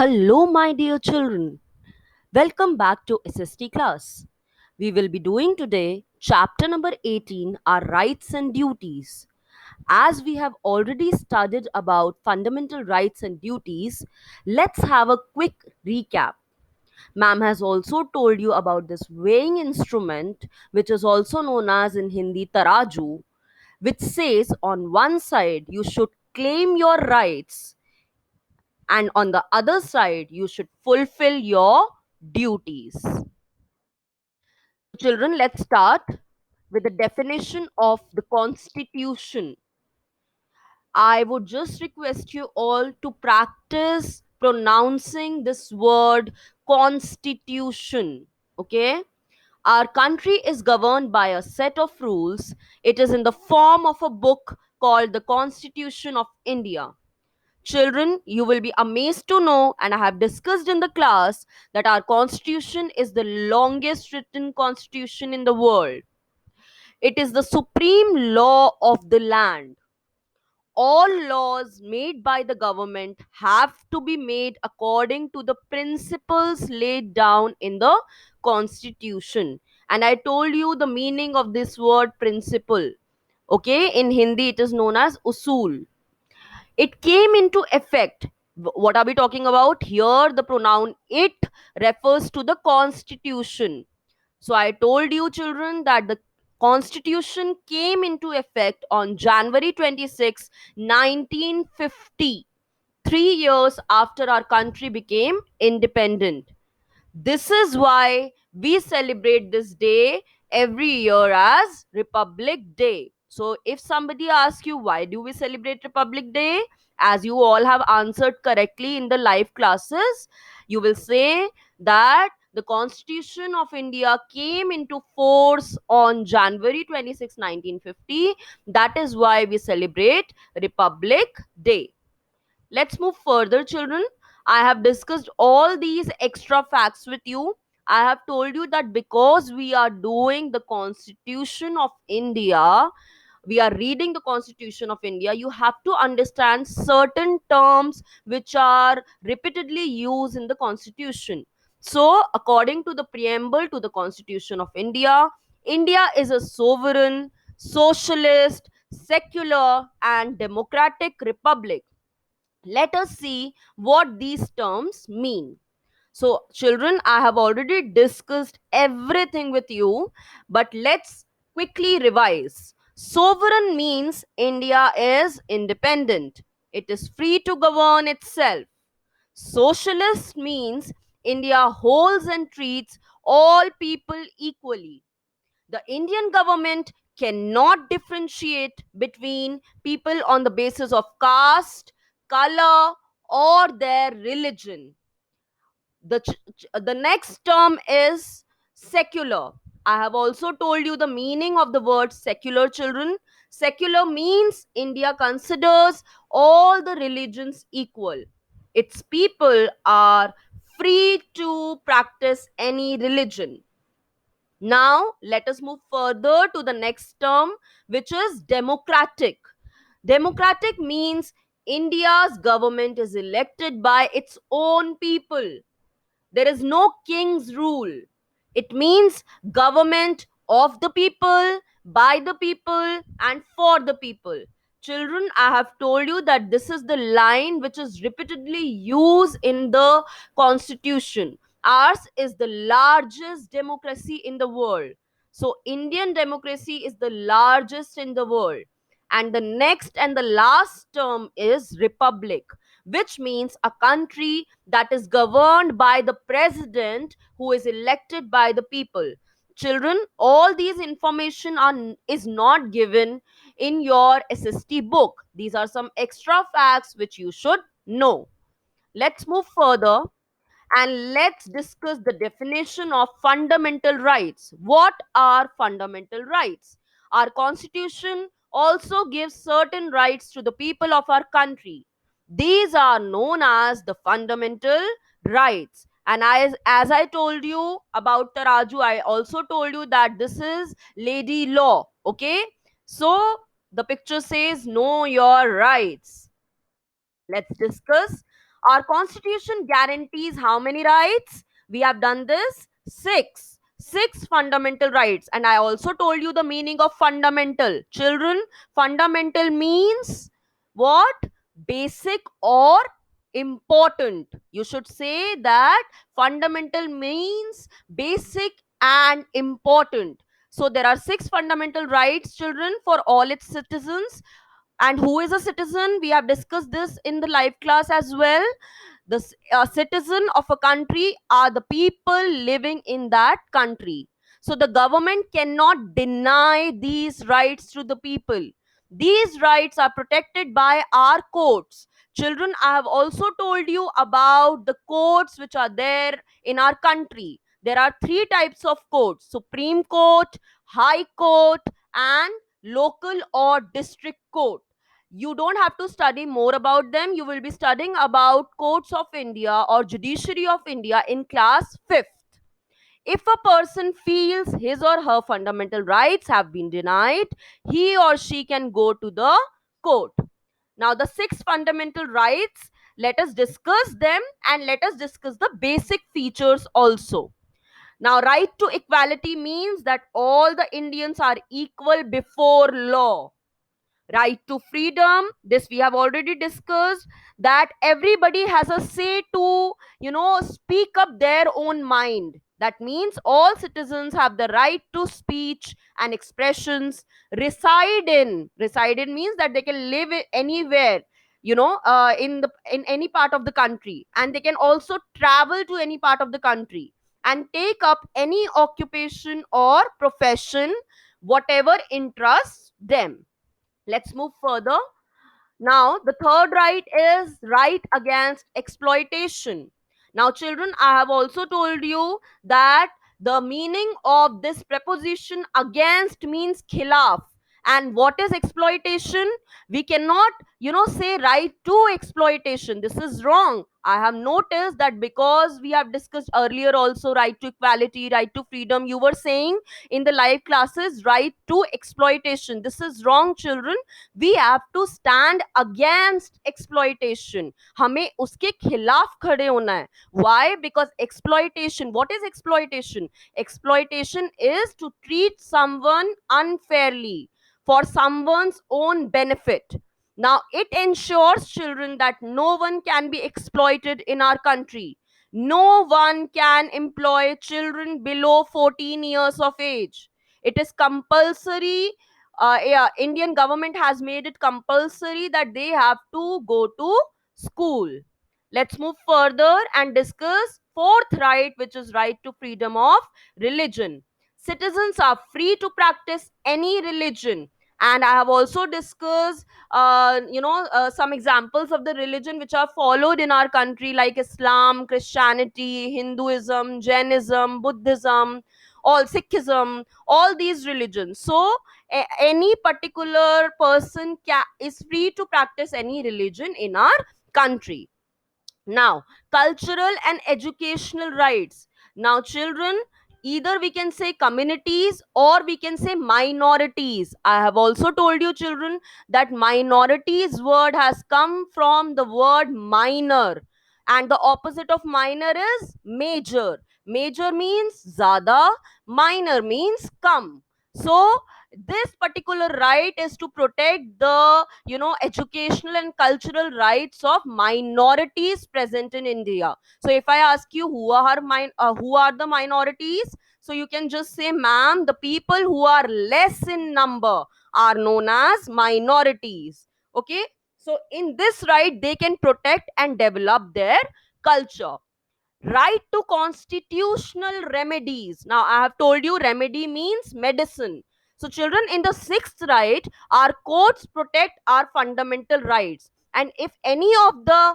Hello, my dear children. Welcome back to SST class. We will be doing today chapter number 18, our rights and duties. As we have already studied about fundamental rights and duties, let's have a quick recap. Ma'am has also told you about this weighing instrument, which is also known as in Hindi taraju, which says on one side you should claim your rights and on the other side you should fulfill your duties. Children, let's start with the definition of the constitution. I would just request you all to practice pronouncing this word constitution. Okay, our country is governed by a set of rules. It is in the form of a book called the Constitution of India. Children, you will be amazed to know, and I have discussed in the class, that our constitution is the longest written constitution in the world. It is the supreme law of the land. All laws made by the government have to be made according to the principles laid down in the constitution. And I told you the meaning of this word principle. Okay, in Hindi it is known as usul. It came into effect. What are we talking about here? The pronoun it refers to the constitution. So I told you, children, that the constitution came into effect on January 26, 1950, 3 years after our country became independent. This is why we celebrate this day every year as Republic Day. So, if somebody asks you why do we celebrate Republic Day, as you all have answered correctly in the live classes, you will say that the Constitution of India came into force on January 26, 1950. That is why we celebrate Republic Day. Let's move further, children. I have discussed all these extra facts with you. I have told you that because we are doing the Constitution of India, we are reading the Constitution of India, you have to understand certain terms which are repeatedly used in the Constitution. So, according to the preamble to the Constitution of India, India is a sovereign, socialist, secular, and democratic republic. Let us see what these terms mean. So, children, I have already discussed everything with you, but let's quickly revise. Sovereign means India is independent, it is free to govern itself. Socialist means India holds and treats all people equally. The Indian government cannot differentiate between people on the basis of caste, color, or their religion. The next term is secular. I have also told you the meaning of the word secular, children. Secular means India considers all the religions equal. Its people are free to practice any religion. Now, let us move further to the next term, which is democratic. Democratic means India's government is elected by its own people. There is no king's rule. It means government of the people, by the people, and for the people. Children, I have told you that this is the line which is repeatedly used in the constitution. Ours is the largest democracy in the world. So, Indian democracy is the largest in the world. And the next and the last term is republic, which means a country that is governed by the president who is elected by the people. Children, all these information is not given in your SST book. These are some extra facts which you should know. Let's move further and let's discuss the definition of fundamental rights. What are fundamental rights? Our constitution also gives certain rights to the people of our country. These are known as the fundamental rights. And as I told you about Taraju, I also told you that this is lady law. Okay? So the picture says, know your rights. Let's discuss. Our constitution guarantees how many rights? We have done this six. Six fundamental rights. And I also told you the meaning of fundamental. Children, fundamental means what? Basic or important. You should say that fundamental means basic and important. So there are six fundamental rights, children, for all its citizens. And who is a citizen? We have discussed this in the live class as well. The citizen of a country are the people living in that country. So the government cannot deny these rights to the people. These rights are protected by our courts. Children, I have also told you about the courts which are there in our country. There are three types of courts: Supreme Court, High Court, and local or district court. You don't have to study more about them. You will be studying about courts of India or judiciary of India in class 5th. If a person feels his or her fundamental rights have been denied, he or she can go to the court. Now the six fundamental rights, let us discuss them, and let us discuss the basic features also. Now, right to equality means that all the Indians are equal before law. Right to freedom, this we have already discussed, that everybody has a say to, speak up their own mind. That means all citizens have the right to speech and expressions. Reside in means that they can live anywhere, in any part of the country, and they can also travel to any part of the country and take up any occupation or profession, whatever interests them. Let's move further. Now, the third right is right against exploitation. Now, children, I have also told you that the meaning of this preposition against means khilaf. And what is exploitation? We cannot, say right to exploitation. This is wrong. I have noticed that because we have discussed earlier also right to equality, right to freedom, you were saying in the live classes right to exploitation. This is wrong, children. We have to stand against exploitation. हमें उसके खिलाफ खड़े होना है. Why? Because exploitation, what is exploitation? Exploitation is to treat someone unfairly for someone's own benefit. Now it ensures, children, that no one can be exploited in our country. No one can employ children below 14 years of age. It is compulsory. Yeah, Indian government has made it compulsory that they have to go to school. Let's move further and discuss fourth right, which is right to freedom of religion. Citizens are free to practice any religion. And I have also discussed, some examples of the religion which are followed in our country, like Islam, Christianity, Hinduism, Jainism, Buddhism, all Sikhism, all these religions. So any particular person is free to practice any religion in our country. Now, cultural and educational rights. Now, children, either we can say communities or we can say minorities. I have also told you, children, that minorities word has come from the word minor, and the opposite of minor is major. Major means zada, minor means come. So, this particular right is to protect the, educational and cultural rights of minorities present in India. So if I ask you who are the minorities, so you can just say, ma'am, the people who are less in number are known as minorities. Okay, so in this right they can protect and develop their culture. Right to constitutional remedies. Now, I have told you remedy means medicine. So, children, in the sixth right, our courts protect our fundamental rights. And if any of the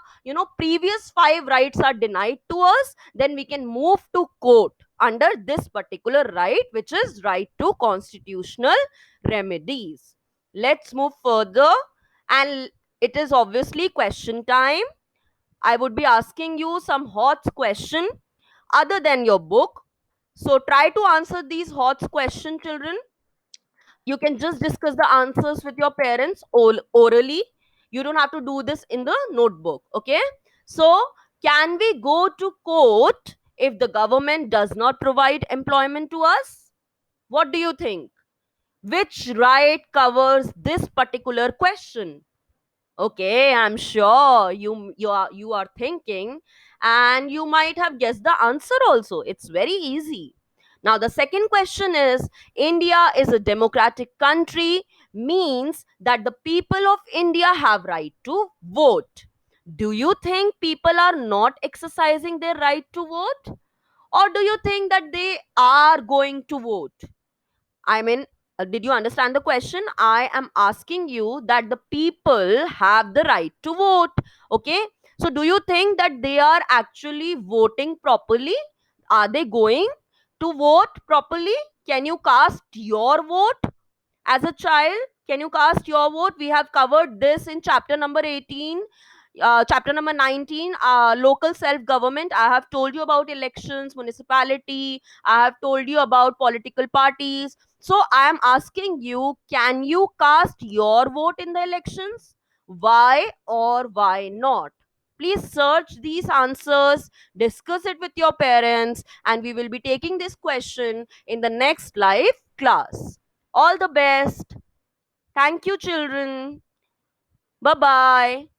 previous five rights are denied to us, then we can move to court under this particular right, which is right to constitutional remedies. Let's move further, and it is obviously question time. I would be asking you some hot question other than your book. So try to answer these hot question, children. You can just discuss the answers with your parents orally. You don't have to do this in the notebook. Okay. So, can we go to court if the government does not provide employment to us? What do you think? Which right covers this particular question? Okay, I'm sure you are thinking, and you might have guessed the answer also. It's very easy. Now the second question is, India is a democratic country, means that the people of India have right to vote. Do you think people are not exercising their right to vote, or do you think that they are going to vote? I mean, did you understand the question? I am asking you that the people have the right to vote. Okay. So, do you think that they are actually voting properly? Are they going to vote properly? Can you cast your vote as a child? Can you cast your vote? We have covered this in chapter number 18. Chapter number 19, local self government. I have told you about elections, municipality. I have told you about political parties. So I am asking you, can you cast your vote in the elections? Why or why not? Please search these answers, discuss it with your parents, and we will be taking this question in the next live class. All the best. Thank you, children. Bye bye.